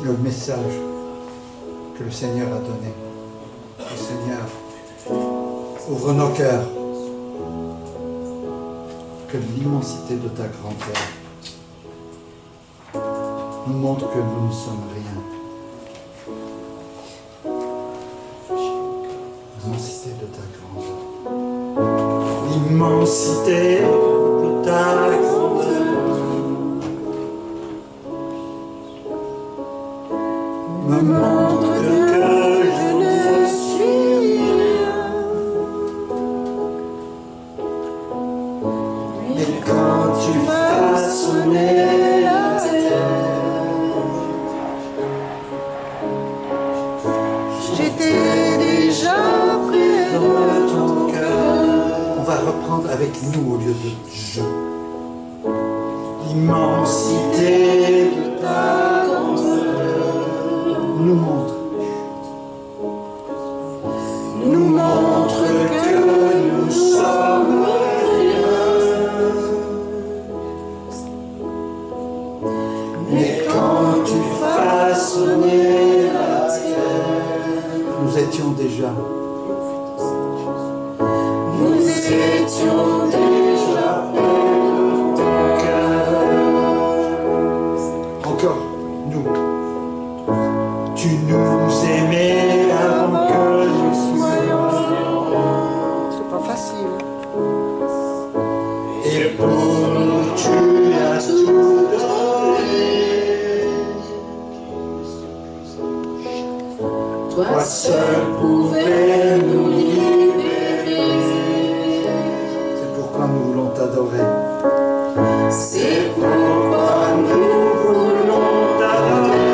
le message que le Seigneur a donné. Le Seigneur ouvre nos cœurs, que l'immensité de ta grandeur nous montre que nous ne sommes rien. L'immensité de ta grandeur. L'immensité de ta grandeur me montre que je ne suis rien. Mais quand tu façonnais la terre, j'étais déjà près de ton cœur. On va reprendre avec nous au lieu de je. L'immensité de ta grandeur nous montre que nous sommes rien. Mais quand tu façonnais la terre, nous étions déjà. Nous étions déjà près de ton cœur. Encore, nous. Tu nous aimais avant que nous soyons. C'est pas facile. Et pour nous, tu as tout donné. Toi seul pouvais nous libérer. C'est pourquoi nous voulons t'adorer. C'est pourquoi nous voulons t'adorer.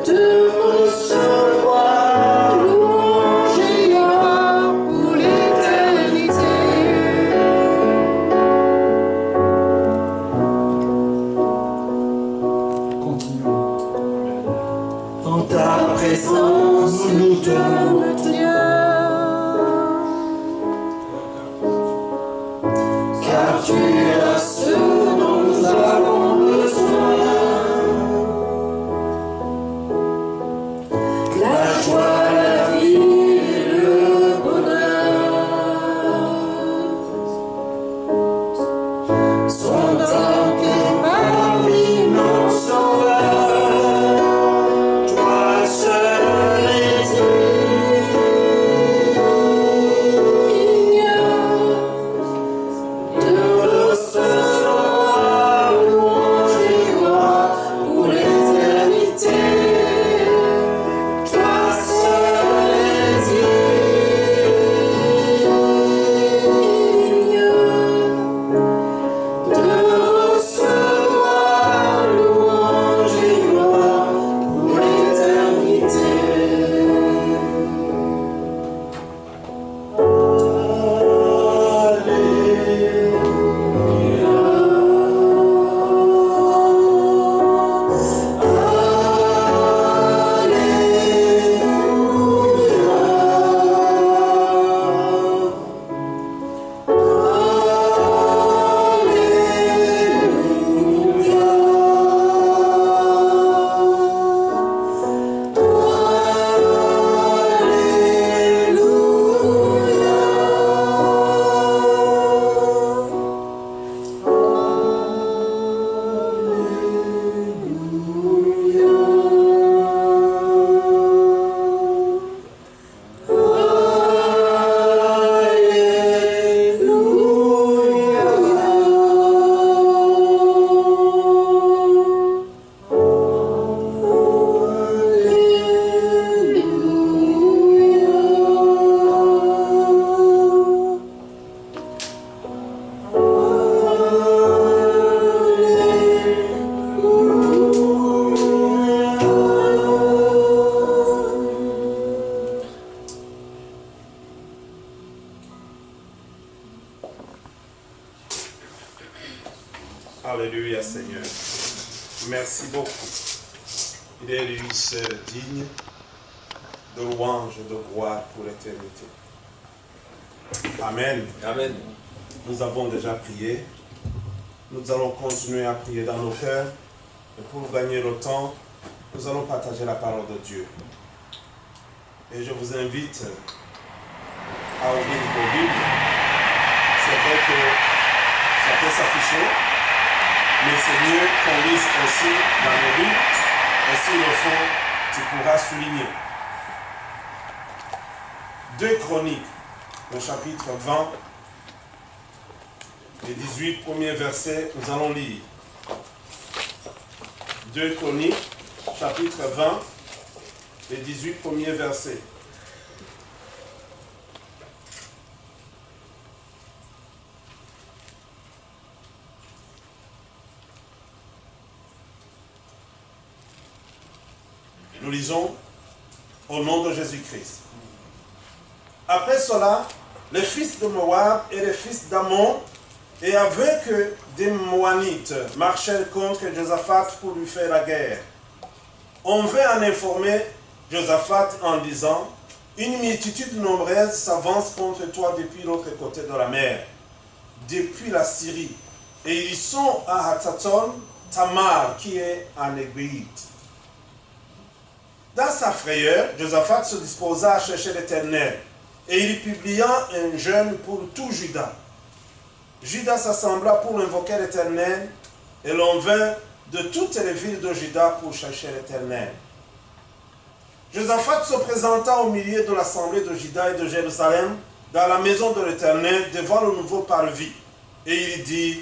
De recevoir Alléluia, Seigneur. Merci beaucoup. Il est lui seul digne de louange et de gloire pour l'éternité. Amen. Amen. Nous avons déjà prié. Nous allons continuer à prier dans nos cœurs. Et pour gagner le temps, nous allons partager la parole de Dieu. Et je vous invite à ouvrir vos Bibles. C'est vrai que ça peut s'afficher, mais c'est mieux qu'on lise aussi dans les Bibles. Et sur le fond, tu pourras souligner. 2 Chroniques, le chapitre 20, les 18 premiers versets, nous allons lire. 2 Chroniques, chapitre 20, les 18 premiers versets. Nous lisons au nom de Jésus-Christ. Après cela, les fils de Moab et les fils d'Ammon, et avec des Moanites, marchèrent contre Josaphat pour lui faire la guerre. On vint en informer Josaphat en disant, une multitude nombreuse s'avance contre toi depuis l'autre côté de la mer, depuis la Syrie, et ils sont à Hatzaton Tamar, qui est en Égypte. Dans sa frayeur, Josaphat se disposa à chercher l'Éternel, et il publia un jeûne pour tout Juda. Juda s'assembla pour invoquer l'Éternel, et l'on vint de toutes les villes de Juda pour chercher l'Éternel. Josaphat se présenta au milieu de l'assemblée de Juda et de Jérusalem, dans la maison de l'Éternel, devant le nouveau parvis. Et il dit,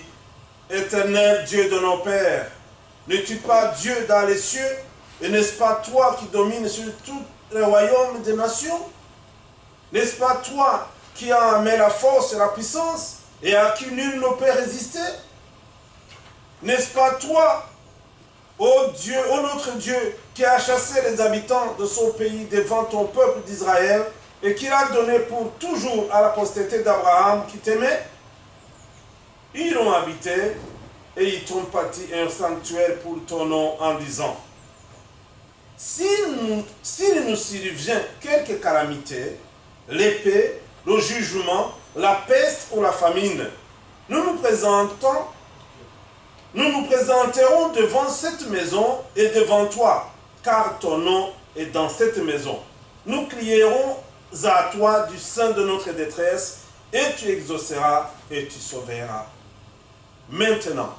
Éternel Dieu de nos pères, n'es-tu pas Dieu dans les cieux, et n'est-ce pas toi qui domines sur tout le royaume des nations? N'est-ce pas toi qui as amené la force et la puissance, et à qui nul ne peut résister? N'est-ce pas toi, ô Dieu, ô notre Dieu, qui a chassé les habitants de son pays devant ton peuple d'Israël, et qui l'a donné pour toujours à la postérité d'Abraham qui t'aimait? Ils l'ont habité, et ils t'ont bâti un sanctuaire pour ton nom en disant, s'il nous survient quelque calamité, l'épée, le jugement, la peste ou la famine, nous nous présenterons devant cette maison et devant toi, car ton nom est dans cette maison. Nous crierons à toi du sein de notre détresse, et tu exauceras et tu sauveras. Maintenant,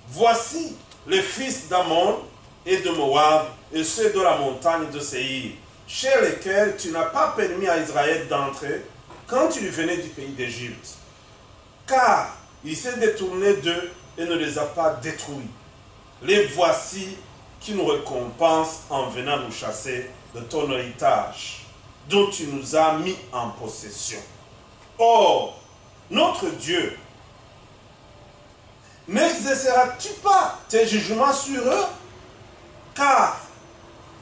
voici les fils d'Ammon et de Moab, et ceux de la montagne de Séhir, chez lesquels tu n'as pas permis à Israël d'entrer quand il venait du pays d'Égypte. Car il s'est détourné d'eux et ne les a pas détruits. Les voici qui nous récompensent en venant nous chasser de ton héritage, dont tu nous as mis en possession. Or, notre Dieu, n'exerceras-tu pas tes jugements sur eux? Car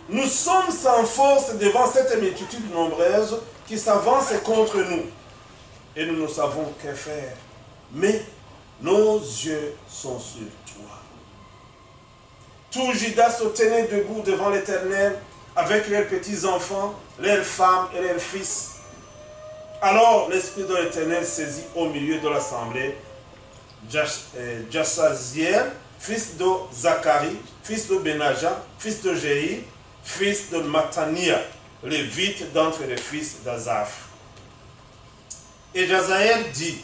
nous sommes sans force devant cette multitude nombreuse qui s'avance contre nous. Et nous ne savons que faire. Mais nos yeux sont sur toi. Tout Juda se tenait debout devant l'Éternel avec leurs petits-enfants, leurs femmes et leurs fils. Alors l'Esprit de l'Éternel saisit au milieu de l'assemblée Jassaziel, fils de Zacharie, fils de Benaja, fils de Jéhi, fils de Matania, lévite d'entre les fils d'Azaph. Et Jazaël dit,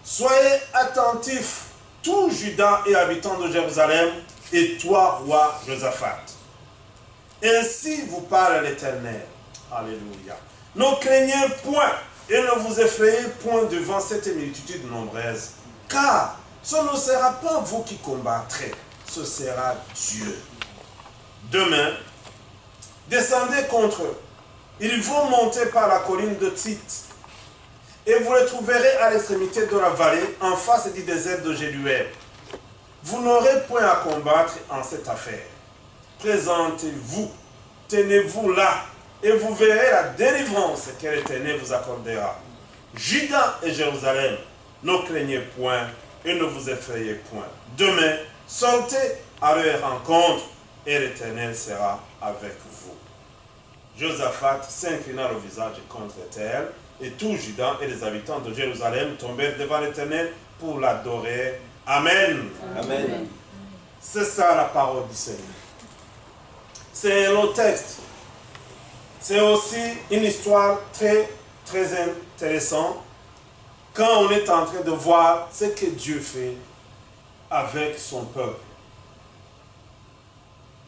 soyez attentifs, tous Juda et habitants de Jérusalem, et toi, roi Josaphat. Ainsi vous parle l'Éternel. Alléluia. Ne craignez point et ne vous effrayez point devant cette multitude nombreuse, car ce ne sera pas vous qui combattrez, ce sera Dieu. Demain, descendez contre eux. Ils vont monter par la colline de Tite, et vous les trouverez à l'extrémité de la vallée, en face du désert de Jéruel. Vous n'aurez point à combattre en cette affaire. Présentez-vous, tenez-vous là, et vous verrez la délivrance que l'Éternel vous accordera. Juda et Jérusalem, ne craignez point et ne vous effrayez point. Demain, sortez à leur rencontre et l'Éternel sera avec vous. Josaphat s'inclina le visage contre terre, et tout Juda et les habitants de Jérusalem tombèrent devant l'Éternel pour l'adorer. Amen. Amen. C'est ça la parole du Seigneur. C'est le texte. C'est aussi une histoire très, très intéressante quand on est en train de voir ce que Dieu fait avec son peuple.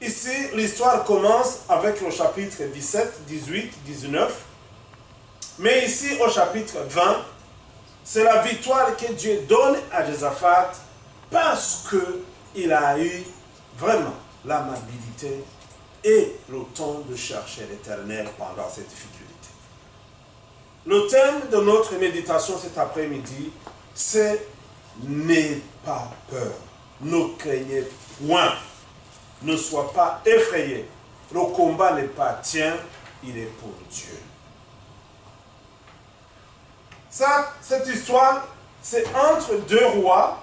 Ici, l'histoire commence avec le chapitre 17, 18, 19. Mais ici, au chapitre 20, c'est la victoire que Dieu donne à Josaphat parce qu'il a eu vraiment l'amabilité et le temps de chercher l'Éternel pendant cette difficulté. Le thème de notre méditation cet après-midi, c'est « N'aie pas peur, ne craignez point, ne sois pas effrayé. Le combat n'est pas tien, il est pour Dieu. » Cette histoire, c'est entre deux rois.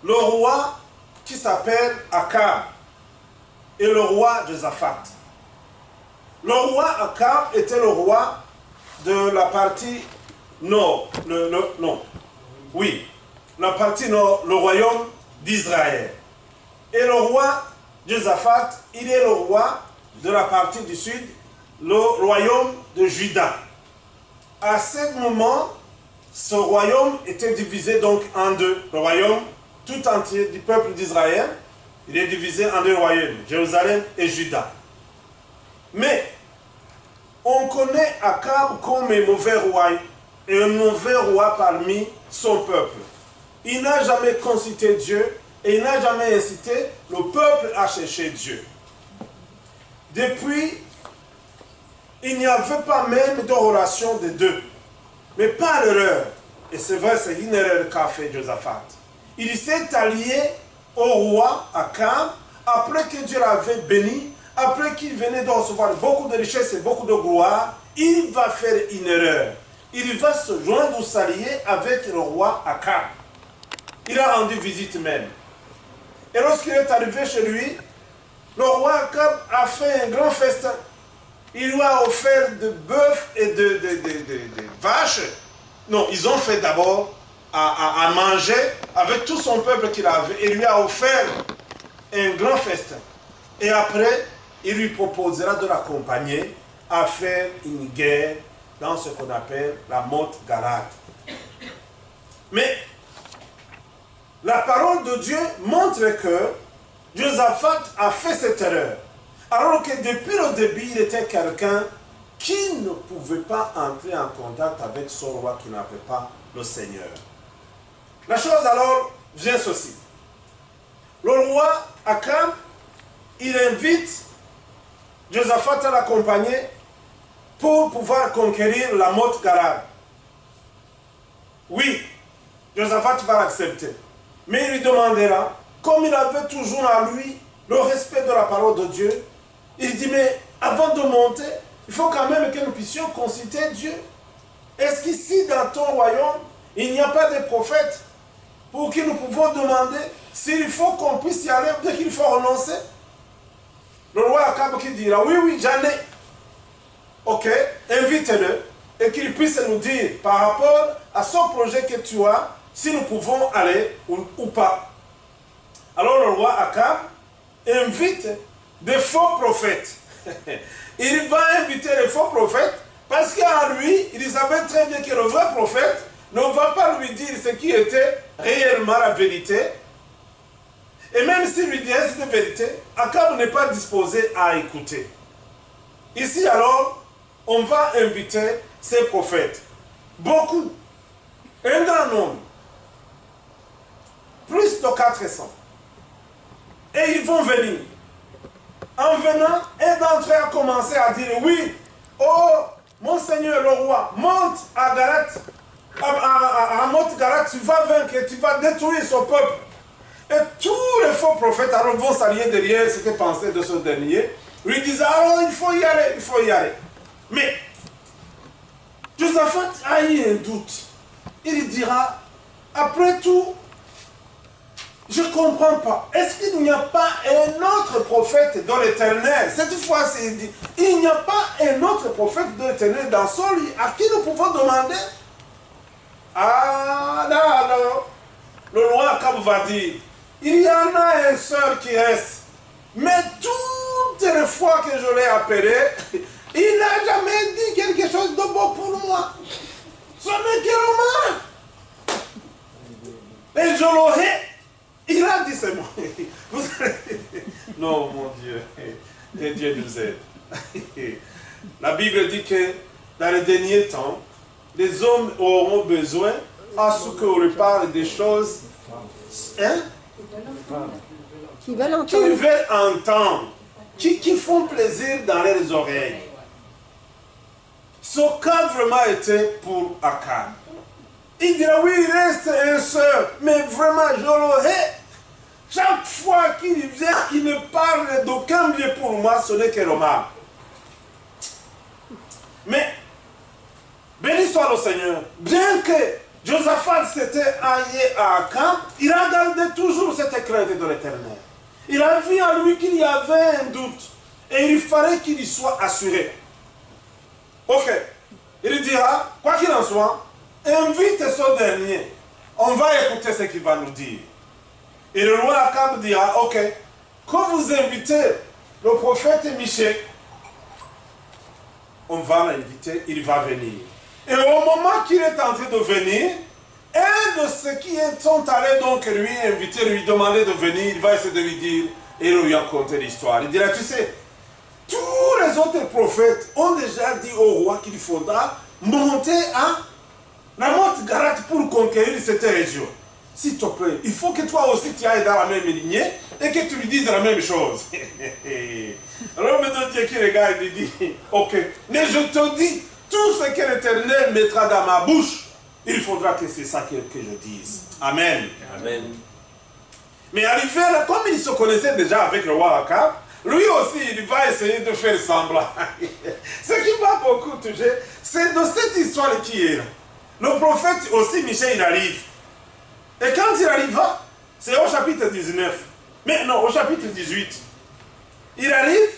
Le roi qui s'appelle Akab et le roi Josaphat. Le roi Akab était le roi de la partie nord, la partie nord, le royaume d'Israël. Et le roi Josaphat, il est le roi de la partie du sud, le royaume de Juda. À ce moment, ce royaume était divisé donc en deux. Le royaume tout entier du peuple d'Israël, il est divisé en deux royaumes, Jérusalem et Juda. Mais on connaît Akab comme un mauvais roi et un mauvais roi parmi son peuple. Il n'a jamais consulté Dieu et il n'a jamais incité le peuple à chercher Dieu. Depuis, il n'y avait pas même de relation des deux. Mais pas l'erreur. Et c'est vrai, c'est une erreur qu'a fait Josaphat. Il s'est allié au roi Akab après que Dieu l'avait béni, après qu'il venait de recevoir beaucoup de richesses et beaucoup de gloire. Il va faire une erreur. Il va se joindre ou s'allier avec le roi Akab. Il a rendu visite même. Et lorsqu'il est arrivé chez lui, le roi Akab a fait un grand festin. Il lui a offert de bœufs et de vaches. Non, ils ont fait d'abord à manger avec tout son peuple qu'il avait. Et lui a offert un grand festin. Et après, il lui proposera de l'accompagner à faire une guerre dans ce qu'on appelle la Motte Galade. Mais la parole de Dieu montre que Josaphat a fait cette erreur. Alors que depuis le début, il était quelqu'un qui ne pouvait pas entrer en contact avec son roi qui n'avait pas le Seigneur. La chose alors vient ceci. Le roi Akab, il invite Josaphat à l'accompagner pour pouvoir conquérir la Motte Galade. Oui, Josaphat va l'accepter. Mais il lui demandera, comme il avait toujours à lui le respect de la parole de Dieu, il dit, mais avant de monter, il faut quand même que nous puissions consulter Dieu. Est-ce qu'ici, dans ton royaume, il n'y a pas de prophètes pour qui nous pouvons demander s'il faut qu'on puisse y aller ou bien qu'il faut renoncer? Le roi Akab qui dira, oui, j'en ai. Ok, invite-le et qu'il puisse nous dire par rapport à son projet que tu as, si nous pouvons aller ou pas. Alors le roi Akab invite des faux prophètes. Il va inviter les faux prophètes parce qu'en lui, il savait très bien que le vrai prophète ne va pas lui dire ce qui était réellement la vérité. Et même s'il lui disait cette vérité, Akab n'est pas disposé à écouter. Ici alors, on va inviter ces prophètes. Beaucoup. Un grand nombre. Plus de 400. Et ils vont venir. En venant, un d'entre eux a commencé à dire, oui, oh, mon Seigneur le roi, monte à Galat, à Motte Galade, tu vas vaincre, tu vas détruire son peuple. Et tous les faux prophètes alors vont s'allier derrière ce que pensait de ce dernier, lui disant, alors il faut y aller, il faut y aller. Mais, Josaphat a eu un doute. Il dira, après tout, je ne comprends pas. Est-ce qu'il n'y a pas un autre prophète dans l'Éternel? Cette fois, c'est dit, il n'y a pas un autre prophète de l'Éternel dans son lit à qui nous pouvons demander? Ah, là, alors, le roi Akab va dire, il y en a un seul qui reste. Mais toutes les fois que je l'ai appelé, il n'a jamais dit quelque chose de bon pour moi. Ce n'est que le mal. Et je l'aurais. Il a dit ces mots. Non, mon Dieu. Que Dieu nous aide. La Bible dit que dans les derniers temps, les hommes auront besoin à ce qu'on leur parle des choses Qui veulent qui entendre. veulent entendre, qui font plaisir dans leurs oreilles. Ce cas vraiment était pour Akab. Il dira oui, il reste un seul, mais vraiment je l'aurai. Chaque fois qu'il vient, il ne parle d'aucun bien pour moi, ce n'est que le mal. Mais, béni soit le Seigneur, bien que Josaphat s'était allié à Akab, il a gardé toujours cette crainte de l'Éternel. Il a vu en lui qu'il y avait un doute, et il fallait qu'il y soit assuré. Ok, il dira, quoi qu'il en soit, invite ce dernier, on va écouter ce qu'il va nous dire. Et le roi Akab dira, ok, quand vous invitez le prophète Michée, on va l'inviter, il va venir. Et au moment qu'il est en train de venir, un de ceux qui sont allés donc lui inviter, lui demander de venir, il va essayer de lui dire, et lui a conté l'histoire. Il dira, tu sais, tous les autres prophètes ont déjà dit au roi qu'il faudra monter à la monte Garat pour conquérir cette région. S'il te plaît, il faut que toi aussi tu ailles dans la même lignée et que tu lui dises la même chose. Alors maintenant Dieu qui regarde et dit, ok, mais je te dis, tout ce que l'Éternel mettra dans ma bouche, il faudra que c'est ça que je dise. Amen. Amen. Mais arrivé là, comme il se connaissait déjà avec le roi Akab, lui aussi il va essayer de faire semblant. Ce qui m'a beaucoup touché, c'est de cette histoire qui est là. Le prophète aussi, Michée, il arrive. Et quand il arriva, c'est au chapitre 19. Mais non, au chapitre 18. Il arrive,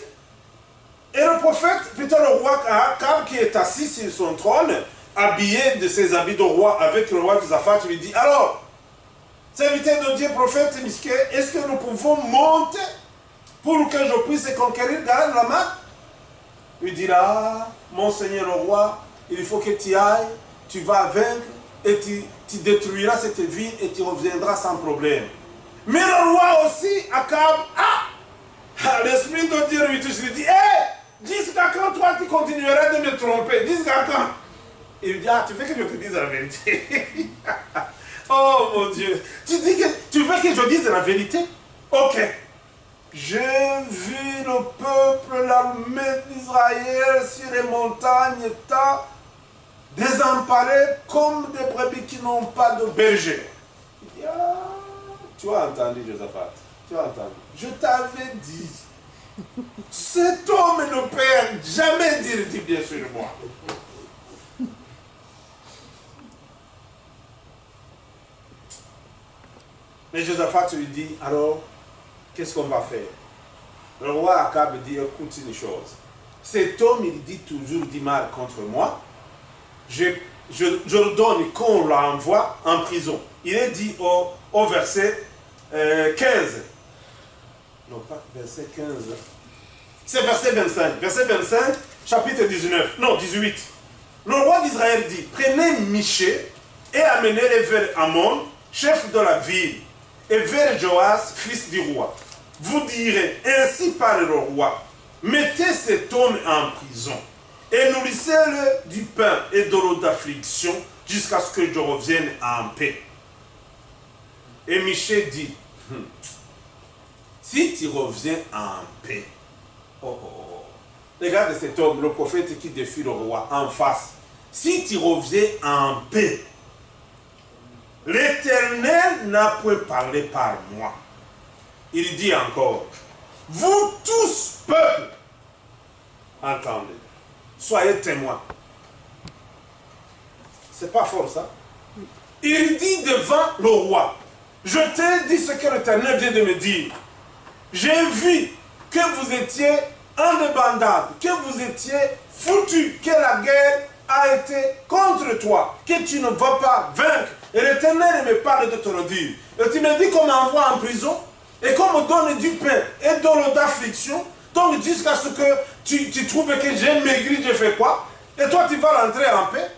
et le prophète, plutôt le roi Akab, qui est assis sur son trône, habillé de ses habits de roi avec le roi Josaphat, lui dit, alors, serviteur de Dieu, prophète Michée, est-ce que nous pouvons monter pour que je puisse conquérir la main? Il dira, mon seigneur le roi, il faut que tu ailles, tu vas vaincre, et tu détruiras cette ville et tu reviendras sans problème. Mais le roi aussi, Akab, l'esprit de Dieu lui touche, il dit, hé, jusqu'à quand toi tu continueras de me tromper? Jusqu'à quand? Il lui dit, tu veux que je te dise la vérité? Oh mon Dieu, tu veux que je dise la vérité? Ok. J'ai vu le peuple, l'armée d'Israël sur les montagnes, désemparés comme des brebis qui n'ont pas de berger. Il dit, tu as entendu, Josaphat, tu as entendu. Je t'avais dit, cet homme ne peut jamais dire du bien sur moi. Mais Josaphat lui dit, alors, qu'est-ce qu'on va faire? Le roi Akab dit, écoute une chose. Cet homme, il dit toujours du mal contre moi. Je le donne qu'on l'envoie en prison. Il est dit au verset 15. Non, pas verset 15. C'est verset 25. Verset 25, chapitre 19. Non, 18. Le roi d'Israël dit, prenez Michée et amenez-le vers Amon, chef de la ville, et vers Joas, fils du roi. Vous direz, ainsi parle le roi, mettez cet homme en prison et nourrissez-le du pain et de l'eau d'affliction jusqu'à ce que je revienne en paix. Et Michée dit, si tu reviens en paix, regarde cet homme, le prophète qui défie le roi en face, si tu reviens en paix, l'Éternel n'a point parlé par moi. Il dit encore, vous tous, peuple, entendez. Soyez témoins. C'est pas fort ça? il dit devant le roi, je t'ai dit ce que l'Éternel vient de me dire. J'ai vu que vous étiez indépendables, que vous étiez foutus, que la guerre a été contre toi, que tu ne vas pas vaincre. Et l'Éternel me parle de te le dire. Et tu me dis qu'on m'envoie en prison et qu'on me donne du pain et de l'eau d'affliction. Donc jusqu'à ce que tu trouves que j'ai maigri, j'ai fait quoi? Et toi tu vas rentrer en paix.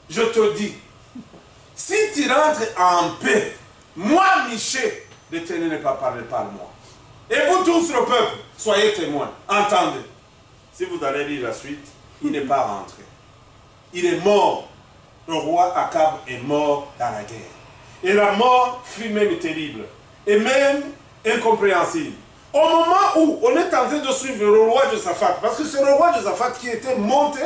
Je te dis, si tu rentres en paix, moi Michel, l'Éternel n'est pas parlé par moi. Et vous tous le peuple, soyez témoins, entendez. Si vous allez lire la suite, il n'est pas rentré. Il est mort. Le roi Akab est mort dans la guerre. Et la mort fut même terrible. Et même incompréhensible. Au moment où on est en train de suivre le roi Josaphat, parce que c'est le roi Josaphat qui était monté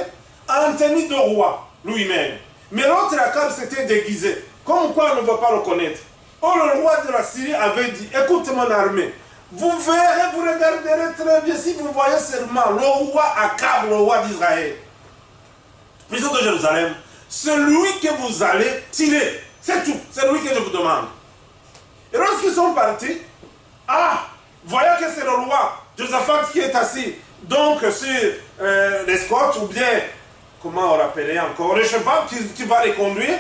en tenue de roi, lui-même. Mais l'autre Akab s'était déguisé. Comme quoi on ne va pas le connaître. Oh, le roi de la Syrie avait dit, écoute mon armée, vous verrez, vous regarderez très bien si vous voyez seulement le roi Akab, le roi d'Israël. Prison de Jérusalem, celui que vous allez tirer, c'est tout, c'est lui que je vous demande. Et lorsqu'ils sont partis, voyez que c'est le roi Josaphat qui est assis, donc sur l'escorte, ou bien, comment on l'appelait encore, le cheval qui va les conduire.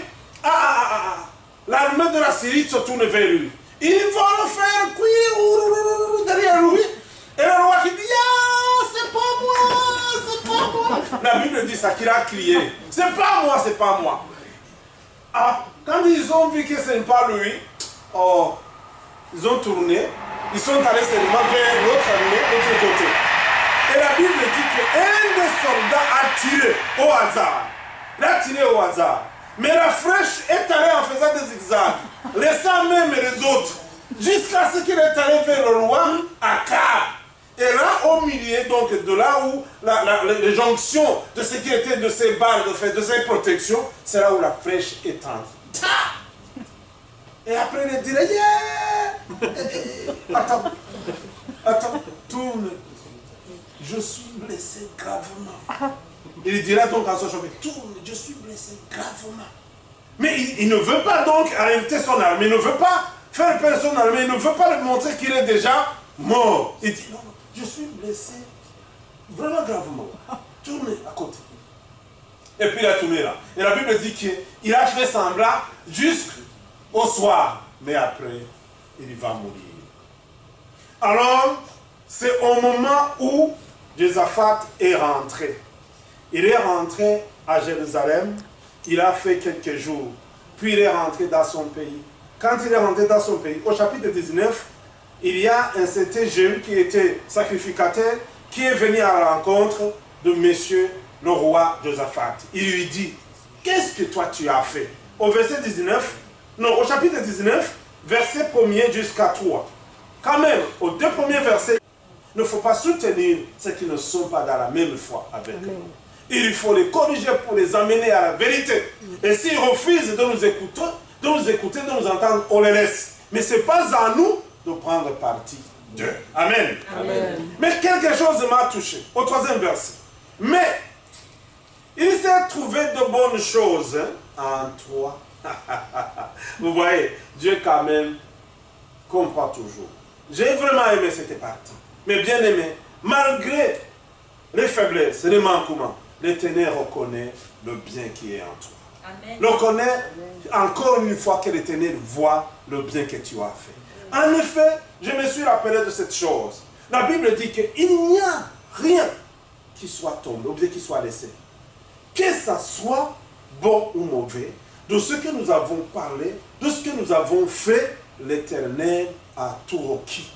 L'armée de la Syrie se tourne vers lui. Ils vont le faire cuire derrière lui. Et le roi qui dit, c'est pas moi, c'est pas moi. La Bible dit ça, qu'il a crié. C'est pas moi, c'est pas moi. Quand ils ont vu que ce n'est pas lui, ils ont tourné. Ils sont allés seulement vers l'autre armée, l'autre côté. Et la Bible dit qu'un des soldats a tiré au hasard. Il a tiré au hasard. Mais la flèche est allée en faisant des zigzags, laissant même les autres, jusqu'à ce qu'il est allé vers le roi Akab. Et là, au milieu, donc de là où les jonctions de ce qui était de ces barres, de ces protections, c'est là où la flèche est entrée. Et après, il dirait, attends, tourne. Je suis blessé gravement. Il dira donc à son chauffeur, tourne, je suis blessé gravement. Mais il ne veut pas donc arrêter son armée, il ne veut pas faire peur son armée, il ne veut pas lui montrer qu'il est déjà mort. Il dit, non, je suis blessé vraiment gravement. Tournez à côté. Et puis il a tourné là. Et la Bible dit qu'il a fait semblant jusqu'au soir. Mais après, il va mourir. Alors, c'est au moment où Josaphat est rentré. Il est rentré à Jérusalem, il a fait quelques jours, puis il est rentré dans son pays. Quand il est rentré dans son pays, au chapitre 19, il y a un certain Jéhu qui était sacrificateur, qui est venu à la rencontre de monsieur le roi Josaphat. Il lui dit, qu'est-ce que toi tu as fait? Au verset 19, non, au chapitre 19, verset 1er jusqu'à 3. Quand même, aux deux premiers versets, il ne faut pas soutenir ceux qui ne sont pas dans la même foi avec nous. Il faut les corriger pour les amener à la vérité. Et s'ils refusent de nous écouter, de nous entendre, on les laisse. Mais ce n'est pas à nous de prendre parti d'eux. Amen. Amen. Mais quelque chose m'a touché. Au troisième verset. Mais il s'est trouvé de bonnes choses en toi. Vous voyez, Dieu quand même comprend toujours. J'ai vraiment aimé cette partie. Mais bien aimé, malgré les faiblesses, les manquements, l'Éternel reconnaît le bien qui est en toi. Amen. Reconnaît encore une fois que l'Éternel voit le bien que tu as fait. En effet, je me suis rappelé de cette chose. La Bible dit qu'il n'y a rien qui soit tombé, ou bien qui soit laissé. Que ça soit bon ou mauvais, de ce que nous avons parlé, de ce que nous avons fait, l'Éternel a tout requis.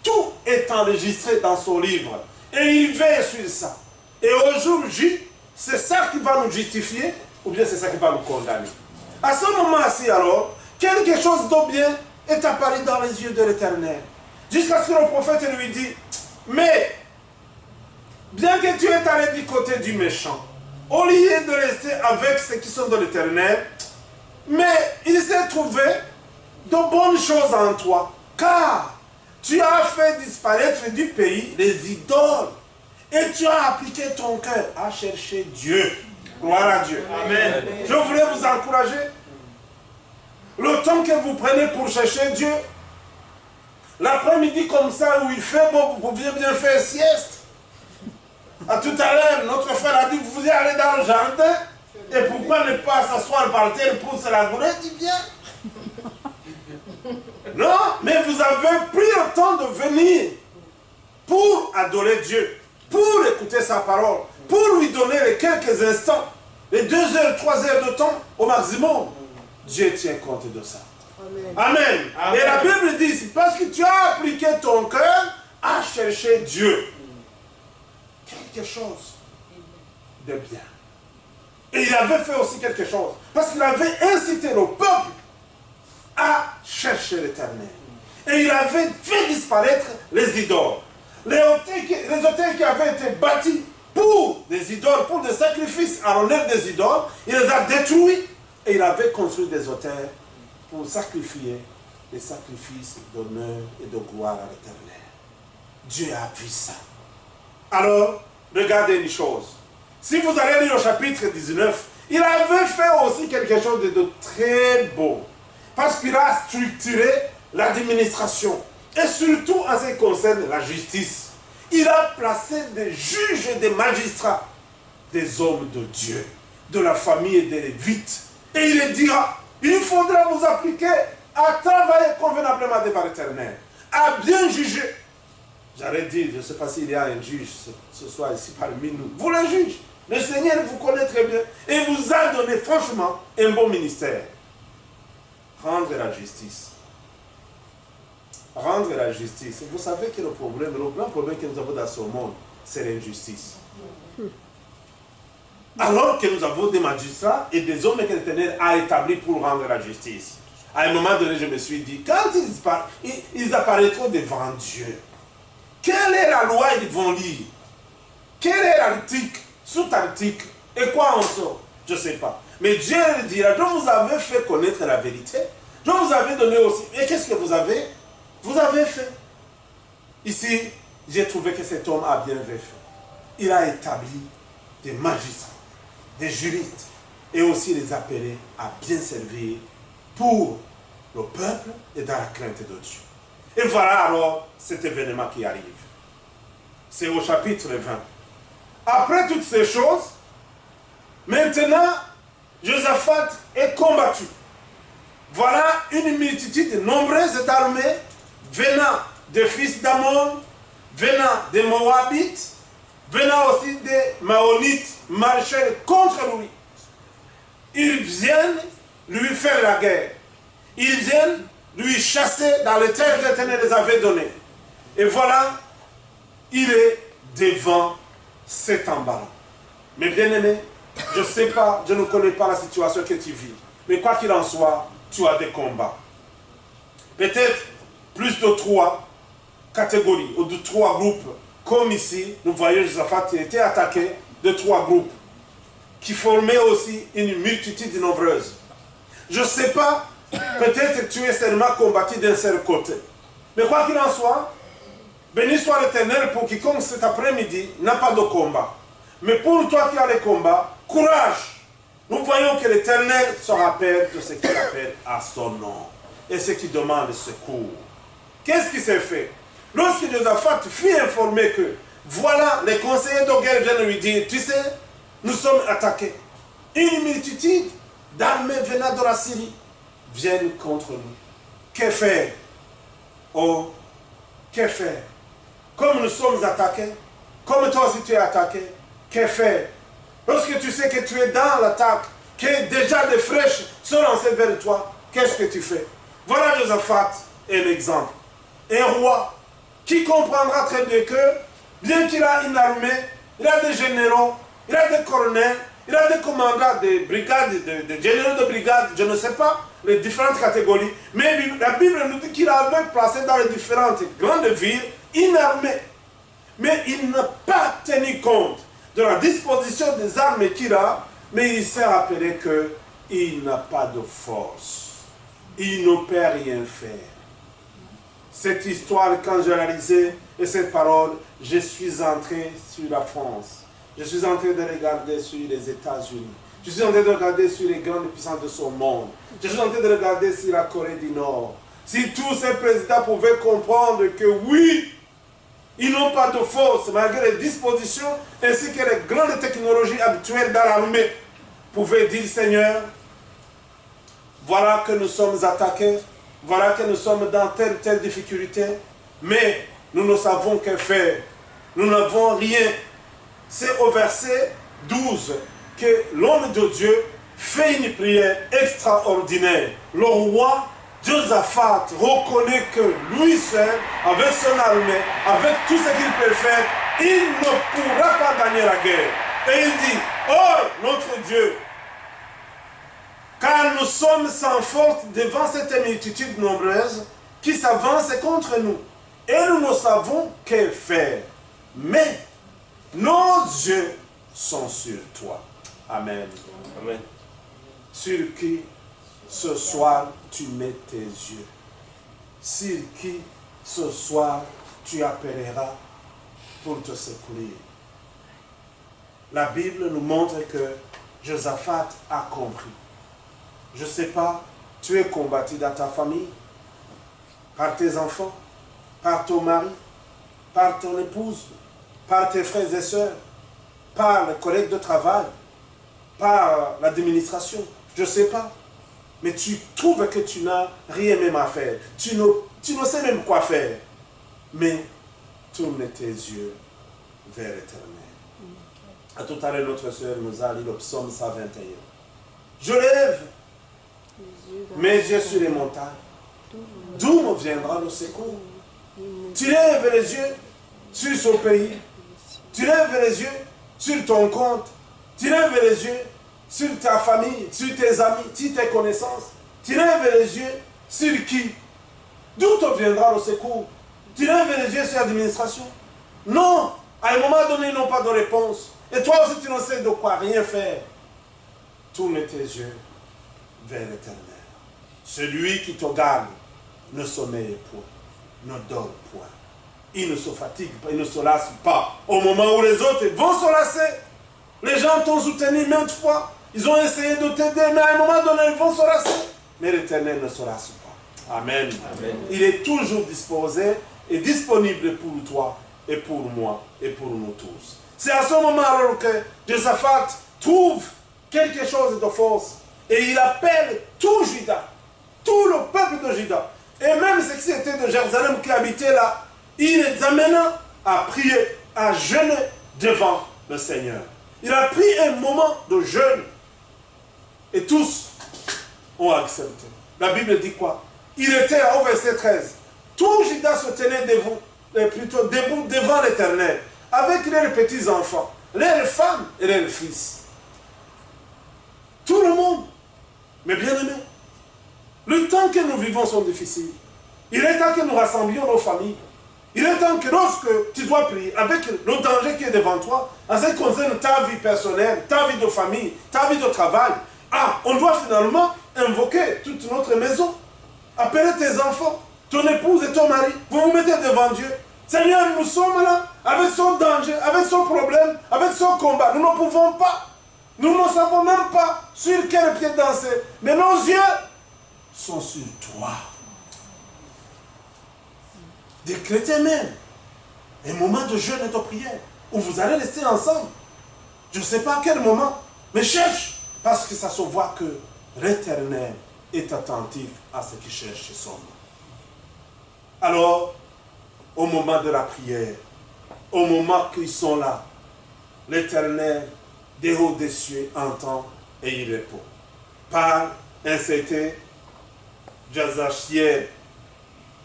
Tout est enregistré dans son livre. Et il veille sur ça. Et aujourd'hui, c'est ça qui va nous justifier, ou bien c'est ça qui va nous condamner. À ce moment-ci alors, quelque chose de bien est apparu dans les yeux de l'Éternel. Jusqu'à ce que le prophète lui dit, mais, bien que tu es allé du côté du méchant, au lieu de rester avec ceux qui sont de l'Éternel, mais il s'est trouvé de bonnes choses en toi, car tu as fait disparaître du pays les idoles et tu as appliqué ton cœur à chercher Dieu. Gloire à Dieu. Amen. Je voulais vous encourager le temps que vous prenez pour chercher Dieu. L'après-midi comme ça, où il fait beau, vous pouvez bien faire sieste. À tout à l'heure, notre frère a dit, vous allez dans le jardin, et pourquoi ne pas s'asseoir par terre pour se labourer? Il dit bien. Non, mais vous avez pris le temps de venir pour adorer Dieu, pour écouter sa parole, pour lui donner les quelques instants, les 2 heures, 3 heures de temps au maximum. Dieu tient compte de ça. Amen. Amen. Amen. Et la Bible dit, c'est parce que tu as appliqué ton cœur à chercher Dieu. Quelque chose de bien. Et il avait fait aussi quelque chose, parce qu'il avait incité le peuple à chercher l'Éternel. Et il avait fait disparaître les idoles. Les autels qui avaient été bâtis pour des idoles, pour des sacrifices à l'honneur des idoles, il les a détruits et il avait construit des autels pour sacrifier des sacrifices d'honneur et de gloire à l'Éternel. Dieu a vu ça. Alors, regardez une chose. Si vous allez lire au chapitre 19, il avait fait aussi quelque chose de très beau. Parce qu'il a structuré l'administration. Et surtout en ce qui concerne la justice. Il a placé des juges et des magistrats, des hommes de Dieu, de la famille et des Lévites. Et il les dira, il faudra vous appliquer à travailler convenablement devant l'Éternel, à bien juger. J'aurais dit, je ne sais pas s'il y a un juge ce soir ici parmi nous. Vous le juge. Le Seigneur vous connaît très bien. Et vous a donné franchement un bon ministère. Rendre la justice. Rendre la justice. Vous savez que le grand problème que nous avons dans ce monde, c'est l'injustice. Alors que nous avons des magistrats et des hommes que l'Éternel a établis pour rendre la justice. À un moment donné, je me suis dit, quand ils apparaîtront devant Dieu, quelle est la loi ils vont lire? Quel est l'article, sous-article, et quoi en sort? Je ne sais pas. Mais Dieu dira, je vous avais fait connaître la vérité, je vous avais donné aussi. Et qu'est-ce que vous avez? Vous avez fait. Ici, j'ai trouvé que cet homme a bien fait. Il a établi des magistrats, des juristes, et aussi les appelé à bien servir pour le peuple et dans la crainte de Dieu. Et voilà alors cet événement qui arrive. C'est au chapitre 20. Après toutes ces choses, maintenant, Josaphat est combattu. Voilà une multitude nombreuse d'armées venant des fils d'Ammon, venant des Moabites, venant aussi des Maonites marcher contre lui. Ils viennent lui faire la guerre. Ils viennent lui chasser dans les terres que l'Éternel les avait données. Et voilà, il est devant cet embarras. Mais bien aimé, je ne sais pas, je ne connais pas la situation que tu vis. Mais quoi qu'il en soit, tu as des combats. Peut-être plus de 3 catégories ou de 3 groupes. Comme ici, nous voyons Josaphat qui était attaqué de 3 groupes qui formaient aussi une multitude nombreuse. Je ne sais pas, peut-être que tu es seulement combattu d'un seul côté. Mais quoi qu'il en soit, béni soit l'Éternel pour quiconque cet après-midi n'a pas de combat. Mais pour toi qui as les combats, courage. Nous voyons que l'Éternel se rappelle de ce qu'il appelle à son nom et ce qui demande secours. Qu'est-ce qui s'est fait? Lorsque Josaphat fut informé que voilà, les conseillers de guerre viennent lui dire, tu sais, nous sommes attaqués. Une multitude d'armées venant de la Syrie viennent contre nous. Que faire? Oh, que faire? Comme nous sommes attaqués, comme toi aussi tu es attaqué, que faire? Lorsque tu sais que tu es dans l'attaque, que déjà des flèches sont lancées vers toi, qu'est-ce que tu fais? Voilà Josaphat est l'exemple. Un roi qui comprendra très bien que, bien qu'il a une armée, il a des généraux, il a des colonels, il a des commandants de brigades, des généraux de brigades, je ne sais pas, les différentes catégories. Mais la Bible nous dit qu'il avait placé dans les différentes grandes villes une armée. Mais il n'a pas tenu compte de la disposition des armes qu'il a, mais il s'est rappelé qu'il n'a pas de force. Il ne peut rien faire. Cette histoire, quand j'ai réalisé et cette parole, je suis entré sur la France. Je suis en train de regarder sur les États-Unis. Je suis en train de regarder sur les grandes puissances de ce monde. Je suis en train de regarder sur la Corée du Nord. Si tous ces présidents pouvaient comprendre que oui, ils n'ont pas de force, malgré les dispositions ainsi que les grandes technologies habituelles dans l'armée, pouvaient dire, Seigneur, voilà que nous sommes attaqués, voilà que nous sommes dans telle difficulté, mais nous ne savons que faire. Nous n'avons rien. C'est au verset 12 que l'homme de Dieu fait une prière extraordinaire. Le roi Josaphat reconnaît que lui seul, avec son armée, avec tout ce qu'il peut faire, il ne pourra pas gagner la guerre. Et il dit, oh notre Dieu, car nous sommes sans force devant cette multitude nombreuse qui s'avance contre nous. Et nous ne savons que faire. Mais nos yeux sont sur toi. Amen. Amen. Sur qui ce soir tu mets tes yeux. Sur qui ce soir tu appelleras pour te secourir. La Bible nous montre que Josaphat a compris. Je ne sais pas, tu es combattu dans ta famille, par tes enfants, par ton mari, par ton épouse, par tes frères et sœurs, par les collègues de travail, par l'administration, je ne sais pas. Mais tu trouves que tu n'as rien même à faire. Tu ne sais même quoi faire. Mais tourne tes yeux vers l'Éternel. À tout à l'heure, notre sœur nous a lu le psaume 121. Je lève mes yeux sur les montagnes. D'où me viendra le secours? Tu lèves les yeux sur ce pays. Tu lèves les yeux sur ton compte. Tu lèves les yeux sur ta famille, sur tes amis, sur tes connaissances. Tu lèves les yeux sur qui? D'où te viendra le secours? Tu lèves les yeux sur l'administration? Non, à un moment donné, ils n'ont pas de réponse. Et toi aussi, tu ne sais de quoi rien faire. Tourne tes yeux vers l'Éternel. Celui qui te garde ne sommeille point, ne dort point. Il ne se fatigue pas, il ne se lasse pas. Au moment où les autres vont se lasser, les gens t'ont soutenu maintes fois, ils ont essayé de t'aider, mais à un moment donné, ils vont se lasser. Mais l'Éternel ne se lasse pas. Amen. Amen. Il est toujours disposé et disponible pour toi et pour moi et pour nous tous. C'est à ce moment alors que Josaphat trouve quelque chose de force et il appelle tout Juda, tout le peuple de Juda, et même ceux qui étaient de Jérusalem qui habitaient là, il les amena à prier, à jeûner devant le Seigneur. Il a pris un moment de jeûne et tous ont accepté. La Bible dit quoi? Il était au verset 13. Tout Juda se tenait debout devant l'Éternel, avec leurs petits-enfants, leurs femmes et leurs fils. Tout le monde. Mais bien aimé, le temps que nous vivons sont difficiles. Il est temps que nous rassemblions nos familles. Il est temps que lorsque tu dois prier, avec le danger qui est devant toi, en ce qui concerne ta vie personnelle, ta vie de famille, ta vie de travail, on doit finalement invoquer toute notre maison. Appeler tes enfants, ton épouse et ton mari. Vous vous mettez devant Dieu. Seigneur, nous sommes là, avec son danger, avec son problème, avec son combat. Nous ne pouvons pas. Nous ne savons même pas sur quel pied danser. Mais nos yeux sont sur toi. Décrétez même un moment de jeûne et de prière où vous allez rester ensemble. Je ne sais pas à quel moment, mais cherche, parce que ça se voit que l'Éternel est attentif à ce qui cherche son nom. Alors, au moment de la prière, au moment qu'ils sont là, l'Éternel des hauts des cieux entend et il répond. Par un certain Jazachiel,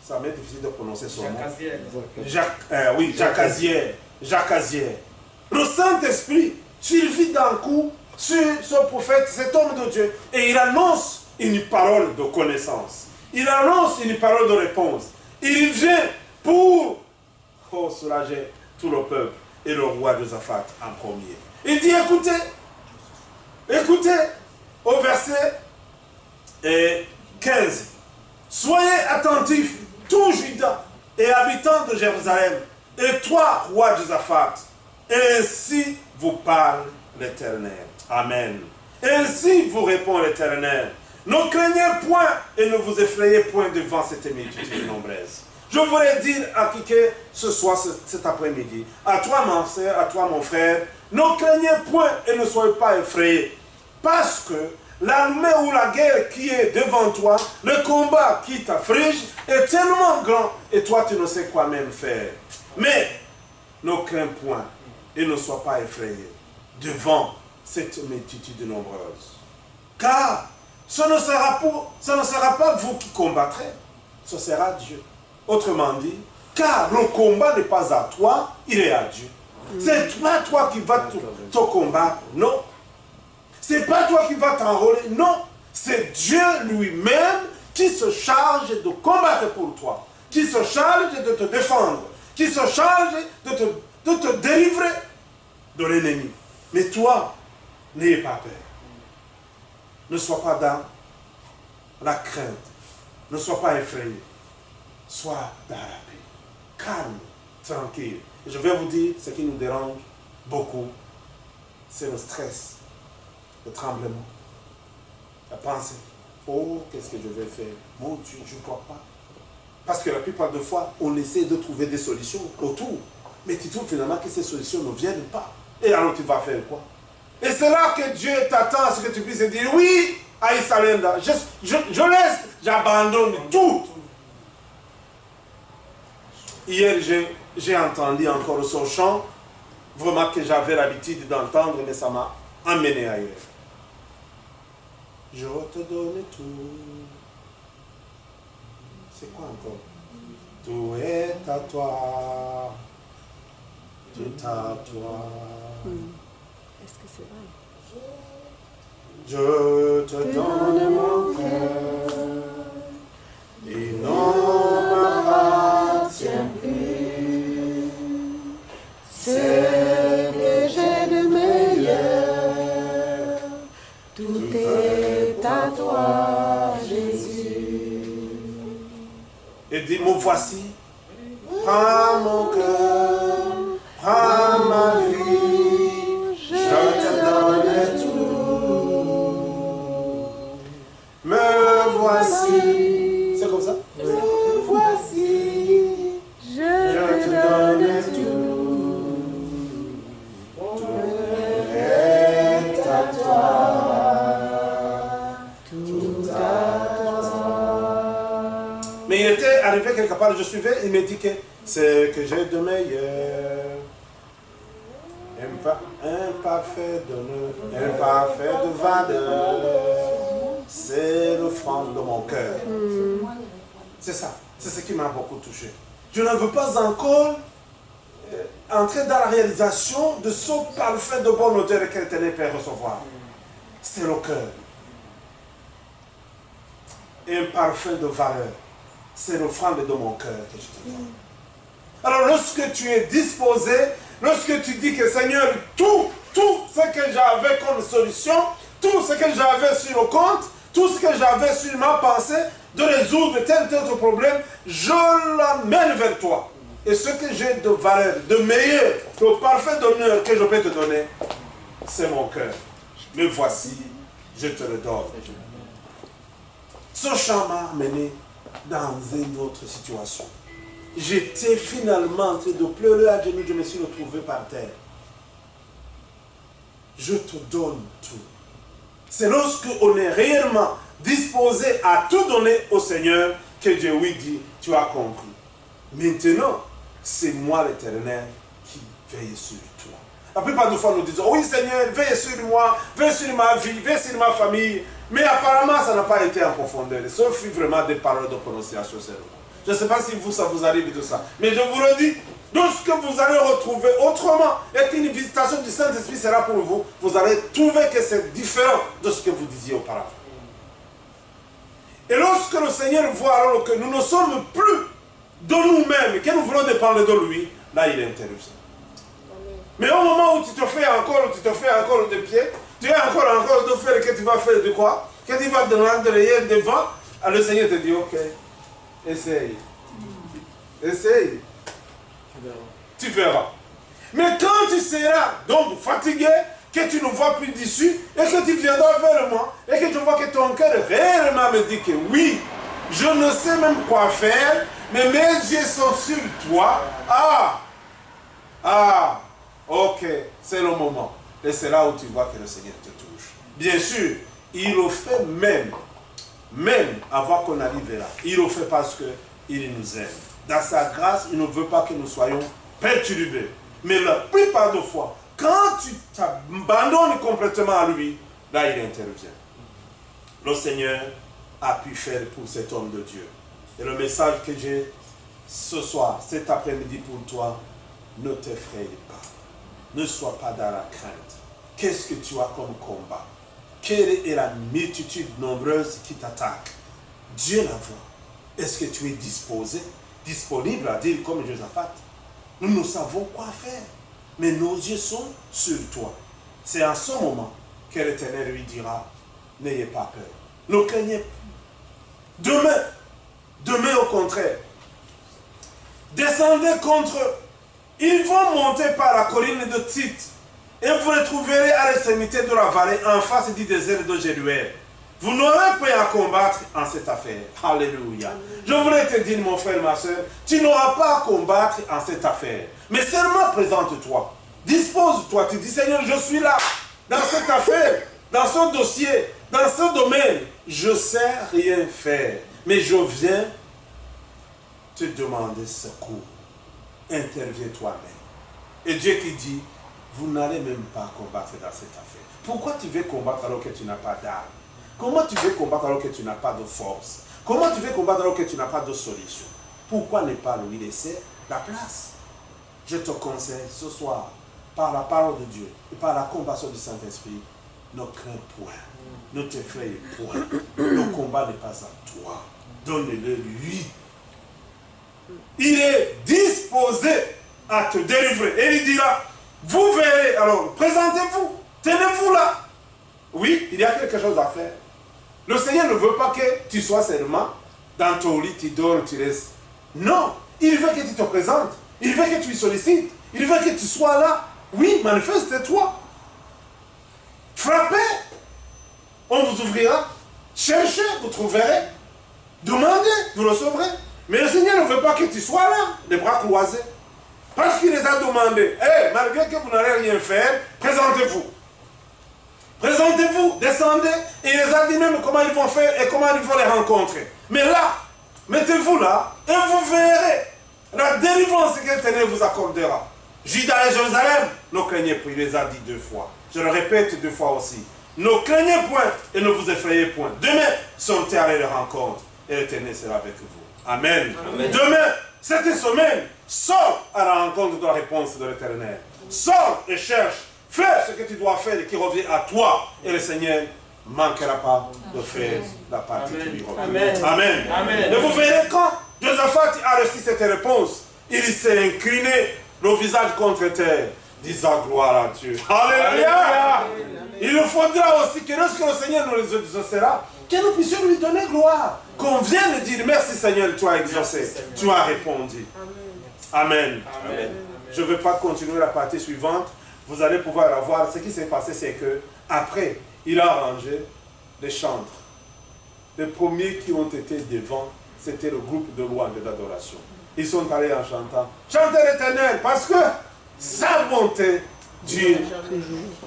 ça m'est difficile de prononcer son nom. Jacaziel. Le Saint-Esprit survit d'un coup sur ce prophète, cet homme de Dieu, et il annonce une parole de connaissance. Il annonce une parole de réponse. Il vient pour soulager tout le peuple et le roi Josaphat en premier. Il dit, écoutez, au verset 15. Soyez attentifs, tout Juda et habitants de Jérusalem, et toi, roi Josaphat, et ainsi vous parle l'Éternel. Amen. Ainsi vous répond l'Éternel. Ne craignez point et ne vous effrayez point devant cette multitude nombreuse. Je voudrais dire à qui que ce soit cet après-midi, à toi ma soeur, à toi mon frère, ne craignez point et ne soyez pas effrayés. Parce que l'armée ou la guerre qui est devant toi, le combat qui t'afflige est tellement grand et toi tu ne sais quoi même faire. Mais ne crains point et ne sois pas effrayé devant cette multitude nombreuse. Car ce ne sera pas vous qui combattrez, ce sera Dieu. Autrement dit, car le combat n'est pas à toi, il est à Dieu. C'est pas toi qui vas te combattre, non. C'est pas toi qui vas t'enrôler, non. C'est Dieu lui-même qui se charge de combattre pour toi, qui se charge de te défendre, qui se charge de te délivrer de l'ennemi. Mais toi, n'ayez pas peur. Ne sois pas dans la crainte. Ne sois pas effrayé. Sois dans la paix. Calme, tranquille. Et je vais vous dire, ce qui nous dérange beaucoup, c'est le stress, le tremblement, la pensée. Oh, qu'est-ce que je vais faire? Mon Dieu, je ne crois pas. Parce que la plupart des fois, on essaie de trouver des solutions autour. Mais tu trouves finalement que ces solutions ne viennent pas. Et alors tu vas faire quoi? Et c'est là que Dieu t'attend à ce que tu puisses dire, oui, Aïsalenda, je laisse, j'abandonne tout. Hier, j'ai entendu encore ce chant, vraiment que j'avais l'habitude d'entendre, mais ça m'a amené ailleurs. Je te donne tout. C'est quoi encore? Tout est à toi. Tout à toi. Est-ce que c'est vrai? Je te donne mon cœur. Il n'en m'appartient plus. Ce que j'ai de meilleur, tout est à toi, Jésus. Et dis, me voici. Prends mon cœur, prends ma vie, je te donne tout. Me voici. C'est comme ça? Me voici. Je te donne tout. Tout est à toi. Tout à toi. Mais il était arrivé quelque part, je suivais, il me dit que c'est que j'ai de meilleur. Imparfait d'honneur, imparfait de valeur. C'est l'offrande de mon cœur. C'est ça. C'est ce qui m'a beaucoup touché. Je ne veux pas encore entrer dans la réalisation de ce parfait de bonne odeur que l'Éternel peut recevoir. C'est le cœur. Imparfait de valeur. C'est l'offrande de mon cœur que je te donne. Alors lorsque tu es disposé, lorsque tu dis que Seigneur, tout ce que j'avais comme solution, tout ce que j'avais sur le compte, tout ce que j'avais sur ma pensée, de résoudre tel autre problème, je l'amène vers toi. Et ce que j'ai de valeur, de meilleur, de parfait d'honneur que je peux te donner, c'est mon cœur. Me voici, je te le donne. Ce chant m'a amené dans une autre situation. J'étais finalement en train de pleurer à genoux, je me suis retrouvé par terre. Je te donne tout. C'est lorsque on est réellement disposé à tout donner au Seigneur que Dieu lui dit, tu as compris. Maintenant, c'est moi l'Éternel qui veille sur toi. La plupart des fois nous disons, oui Seigneur, veille sur moi, veille sur ma vie, veille sur ma famille. Mais apparemment, ça n'a pas été en profondeur. Ce fut vraiment des paroles de prononciation seulement. Je ne sais pas si vous, ça vous arrive de ça. Mais je vous le dis, lorsque vous allez retrouver autrement et qu'une visitation du Saint-Esprit sera pour vous, vous allez trouver que c'est différent de ce que vous disiez auparavant. Et lorsque le Seigneur voit alors que nous ne sommes plus de nous-mêmes, que nous voulons dépendre de lui, là il interruption. Mais au moment où tu te fais encore de pied, tu as encore de faire que tu vas faire de quoi? Que tu vas demander devant, alors le Seigneur te dit, ok. Essaye. Essaye. Tu verras. Mais quand tu seras donc fatigué, que tu ne vois plus d'issue, et que tu viendras vers moi, et que je vois que ton cœur réellement me dit que oui, je ne sais même quoi faire, mais mes yeux sont sur toi. Ok, c'est le moment. Et c'est là où tu vois que le Seigneur te touche. Bien sûr, il le fait même avant qu'on arrive là. Il le fait parce qu'il nous aime. Dans sa grâce, il ne veut pas que nous soyons perturbés. Mais la plupart des fois, quand tu t'abandonnes complètement à lui, là il intervient. Le Seigneur a pu faire pour cet homme de Dieu. Et le message que j'ai ce soir, cet après-midi pour toi, ne t'effraie pas. Ne sois pas dans la crainte. Qu'est-ce que tu as comme combat? Quelle est la multitude nombreuse qui t'attaque? Dieu la voit. Est-ce que tu es disponible à dire comme Josaphat? Nous savons quoi faire, mais nos yeux sont sur toi. C'est à ce moment que l'Éternel lui dira, n'ayez pas peur. Ne craignez pas. Demain au contraire, descendez contre eux. Ils vont monter par la colline de Tite et vous les trouverez à l'extrémité de la vallée en face du désert de Jéruel. Vous n'aurez pas à combattre en cette affaire. Alléluia. Je voulais te dire, mon frère, ma soeur, tu n'auras pas à combattre en cette affaire. Mais seulement présente-toi. Dispose-toi. Tu dis, Seigneur, je suis là, dans cette affaire, dans ce dossier, dans ce domaine. Je ne sais rien faire, mais je viens te demander secours. Interviens toi-même. Et Dieu qui dit, vous n'allez même pas combattre dans cette affaire. Pourquoi tu veux combattre alors que tu n'as pas d'armes? Comment tu veux combattre alors que tu n'as pas de force? Comment tu veux combattre alors que tu n'as pas de solution? Pourquoi ne pas lui laisser la place? Je te conseille ce soir, par la parole de Dieu et par la compassion du Saint-Esprit, ne crains point, ne t'effraie point. Le combat n'est pas à toi. Donne-le lui. Il est disposé à te délivrer. Et il dira, vous verrez, alors présentez-vous, tenez-vous là. Oui, il y a quelque chose à faire. Le Seigneur ne veut pas que tu sois seulement dans ton lit, tu dors, tu restes. Non, il veut que tu te présentes. Il veut que tu lui sollicites. Il veut que tu sois là. Oui, manifeste-toi. Frappez, on vous ouvrira. Cherchez, vous trouverez. Demandez, vous recevrez. Mais le Seigneur ne veut pas que tu sois là, les bras croisés. Parce qu'il les a demandé. Malgré que vous n'allez rien faire, présentez-vous. Présentez-vous, descendez. Et il les a dit même comment ils vont faire et comment ils vont les rencontrer. Mais là, mettez-vous là et vous verrez la délivrance que l'Éternel vous accordera. Juda et Jérusalem, ne craignez pas, il les a dit 2 fois. Je le répète 2 fois aussi. Ne craignez point et ne vous effrayez point. Demain, sortez à la rencontre et l'Éternel sera avec vous. Amen. Amen. Demain, cette semaine, sors à la rencontre de la réponse de l'Éternel. Sors et cherche. Fais ce que tu dois faire et qui revient à toi. Et le Seigneur ne manquera pas de faire la partie qui lui revient. Amen. Amen. Amen. Et vous verrez quand Josaphat a reçu cette réponse, il s'est incliné le visage contre terre, disant gloire à Dieu. Alléluia. Il faudra aussi que lorsque le Seigneur nous exaucera, que nous puissions lui donner gloire. Qu'on vienne dire merci Seigneur, tu as exaucé, tu as répondu. Amen. Amen. Je ne vais pas continuer la partie suivante. Vous allez pouvoir la voir. Ce qui s'est passé, c'est que après, il a arrangé les chantres. Les premiers qui ont été devant, c'était le groupe de louanges et d'adoration. Ils sont allés en chantant. Chantez l'Éternel, parce que sa bonté dure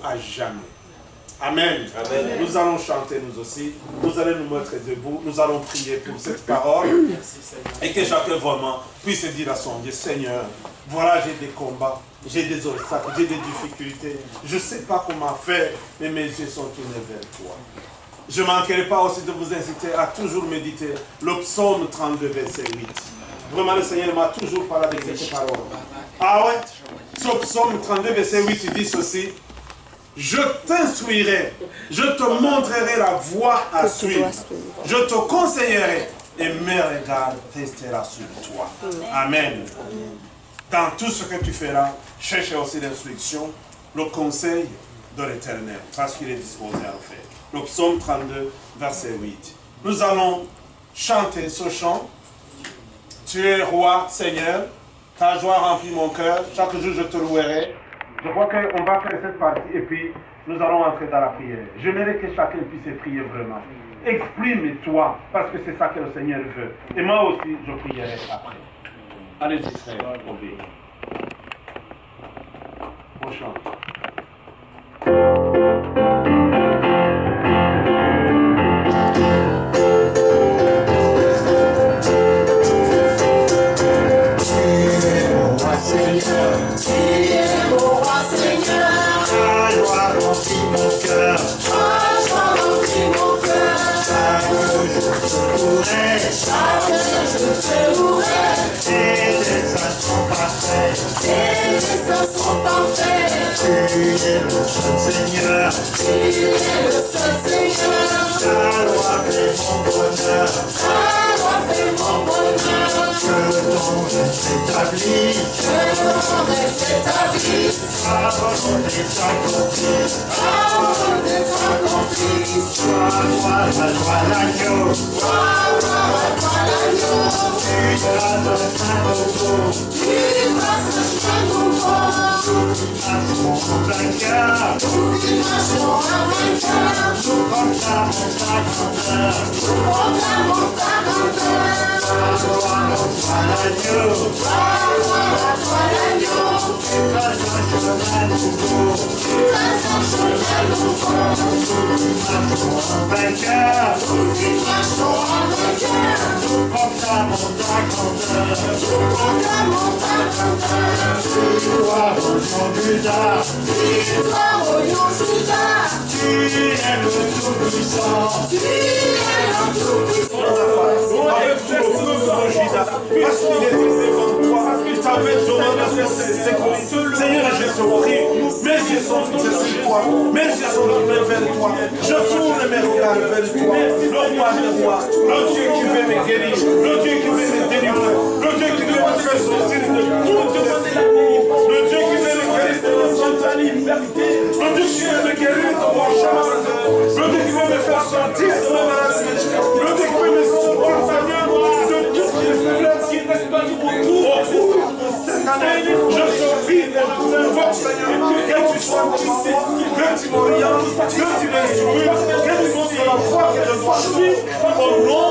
à jamais. Amen. Amen. Nous allons chanter nous aussi. Nous allons nous mettre debout. Nous allons prier pour cette parole. Et que chacun vraiment puisse dire à son Dieu, Seigneur, voilà, j'ai des combats, j'ai des obstacles, j'ai des difficultés. Je ne sais pas comment faire, mais mes yeux sont tournés vers toi. Je ne manquerai pas aussi de vous inciter à toujours méditer le psaume 32, verset 8. Vraiment, le Seigneur m'a toujours parlé avec ces paroles. Ah ouais? Ce psaume 32, verset 8, il dit ceci. Je t'instruirai, je te montrerai la voie à suivre. Je te conseillerai et mes regards resteront sur toi. Amen. Dans tout ce que tu feras, cherche aussi l'instruction, le conseil de l'Éternel, parce qu'il est disposé à le faire. Le psaume 32, verset 8. Nous allons chanter ce chant. Tu es roi, Seigneur, ta joie remplit mon cœur, chaque jour je te louerai. Je crois qu'on va faire cette partie et puis nous allons entrer dans la prière. J'aimerais que chacun puisse prier vraiment. Exprime-toi, parce que c'est ça que le Seigneur veut. Et moi aussi, je prierai après. Allez-y, frère, obéis. On chante. Seigneur, tu es le seul Seigneur, ta loi fait mon bonheur, ta loi fait mon bonheur, que ton règne s'établisse, ta volonté s'accomplisse, gloire à toi l'agneau, tu traces un nouveau, mon vainqueur, nous proclamons ta grandeur, gloire à toi l'agneau, tu traces un chemin nouveau, mon vainqueur, nous proclamons ta grandeur, gloire au nom de Judas, tu es le Tout-Puissant, tu es le Tout-Puissant. Avec tout le feu de Judas, parce qu'il était devant toi, il t'avait demandé de sécurité. Seigneur, je te prie, mes yeux sont fixés sur toi, mes yeux sont tournés vers toi. Je tourne mes regards vers toi, le roi de roi, le Dieu qui veut me guérir, le Dieu qui veut me délivrer, le Dieu qui veut me faire sortir de toute maladie, le Dieu qui veut me guérir de la liberté, le Dieu qui veut me guérir de mon chemin, le Dieu qui veut me faire sortir de ma maladie, le Dieu qui veut me sortir, Seigneur, de toutes les faiblesses qui restent autour. Cette année, je te prie de t'invoque, Seigneur, que tu sois ici, que tu m'orientes, que tu m'instruis, que tu montres la voie que je dois suivre, au nom